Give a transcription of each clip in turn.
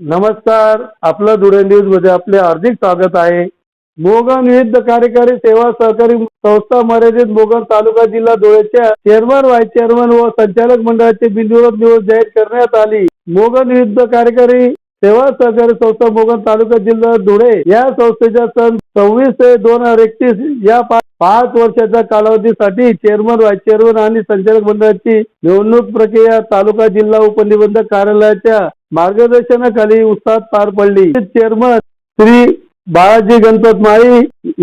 नमस्कार, आपलं धुळे न्यूज मध्ये आपले हार्दिक स्वागत आहे। मोगन विविध कार्यकारी सेवा सहकारी संस्था मर्यादित मोगन तालुका जिल्हा धुळेच्या चेअरमन व्हाईस चेअरमन व संचालक मंडळाची बिनविरोध निवड जाहीर करण्यात आली। मोगन विविध कार्यकारी सेवा सहकारी संस्था मोगन तालुका जिल्हा धुळे या संस्थेच्या सन 26 ते 2031 या 5 वर्षाच्या कालावधीसाठी चेअरमन व्हाईस चेअरमन आणि संचालक मंडळाची निवडणूक प्रक्रिया तालुका जिल्हा उपनिबंधक कार्यालयाच्या मार्गदर्शनाखाली उत्साहात पार पडली। चेअरमन श्री बाळाजी गणपत माळी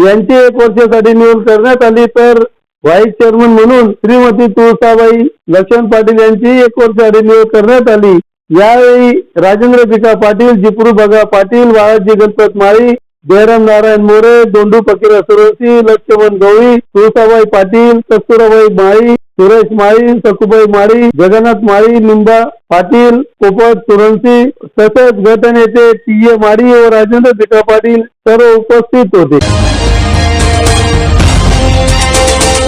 यांची 1 वर्षासाठी निवड करण्यात आली, तर व्हाईस चेअरमन म्हणून श्रीमती तुळसाबाई लक्ष्मण पाटील यांची 1 वर्षासाठी निवड करण्यात आली। यावेळी राजेंद्र भिका पाटील, जिपरू बगा पाटील, बाळाजी गणपत माळी, जयराम नारायण मोरे, दोंडू फकीर सुरवशी, लक्ष्मण गवळी, तुळसाबाई पाटील, कस्तुराबाई माळी, सुरेश माळी, सखुबाई माळी, जगन्नाथ माळी, निंबा पाटील, पोपट सुरवशी तसेच गटनेते टी.ए. माळी व राजेंद्र भिका पाटील सर्व उपस्थित होते।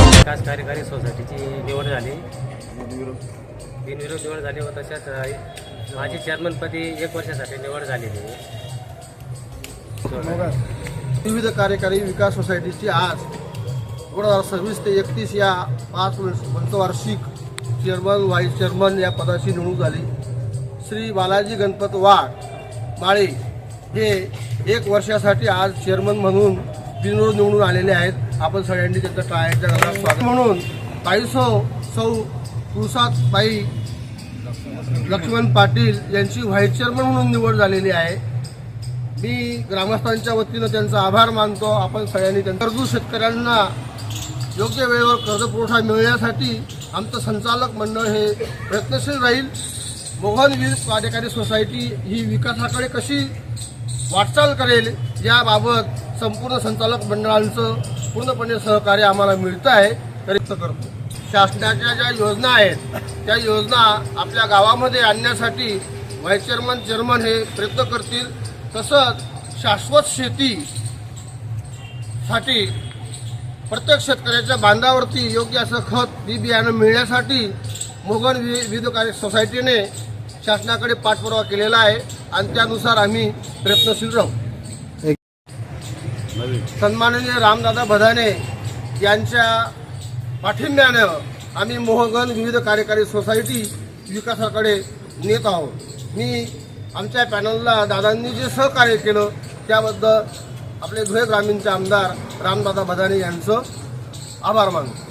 विकास कार्यकारी सोसायटीची निवड झाली, बिनविरोध निवड झाली व तशाच माझी चेअरमनपदी 1 वर्षासाठी निवड झालेली आहे। विविध कार्यकारी विकास सोसायटीची आज 2026 ते 31 या 5 पंचवार्षिक चेअरमन व्हाईस चेअरमन या पदाची निवडणूक झाली। श्री बालाजी गणपत वाघ माळे हे 1 वर्षासाठी आज चेअरमन म्हणून बिनविरोध निवडून आलेले आहेत। आपण सगळ्यांनी त्यांचं टाळ्यांच्या गजरात स्वागत म्हणून सौ तुळसाबाई लक्ष्मण पाटील यांची व्हाईस चेअरमन म्हणून निवड झालेली आहे। मी ग्रामस्थांच्या वतीनं त्यांचा आभार मानतो। आपण सगळ्यांनी गरजू शेतकऱ्यांना योग्य वेळेवर कर्जपुरवठा मिळण्यासाठी आमचं संचालक मंडळ हे प्रयत्नशील राहील। मोहन विविध कार्यकारी सोसायटी ही विकासाकडे कशी वाटचाल करेल याबाबत संपूर्ण संचालक मंडळांचं पूर्णपणे सहकार्य आम्हाला मिळतं आहे। तरी करतो शासनाच्या ज्या योजना आहेत त्या योजना आपल्या गावामध्ये आणण्यासाठी व्हाईस चेअरमन हे प्रयत्न करतील। तसंच शाश्वत शेतीसाठी प्रत्येक शेतकऱ्याच्या बांधावरती योग्य असं खत बी बियाणं मिळण्यासाठी मोगन विविध कार्य सोसायटीने शासनाकडे पाठपुरावा केलेला आहे आणि त्यानुसार आम्ही प्रयत्नशील राहू। सन्माननीय रामदादा भदाने यांच्या पाठिंब्यानं आम्ही मोहगन विविध कार्यकारी सोसायटी विकासाकडे नेत आहोत। मी आमच्या पॅनलला दादांनी जे सहकार्य केलं त्याबद्दल आपले धुळे ग्रामीणचे आमदार रामदादा भदाने यांचं आभार मानतो।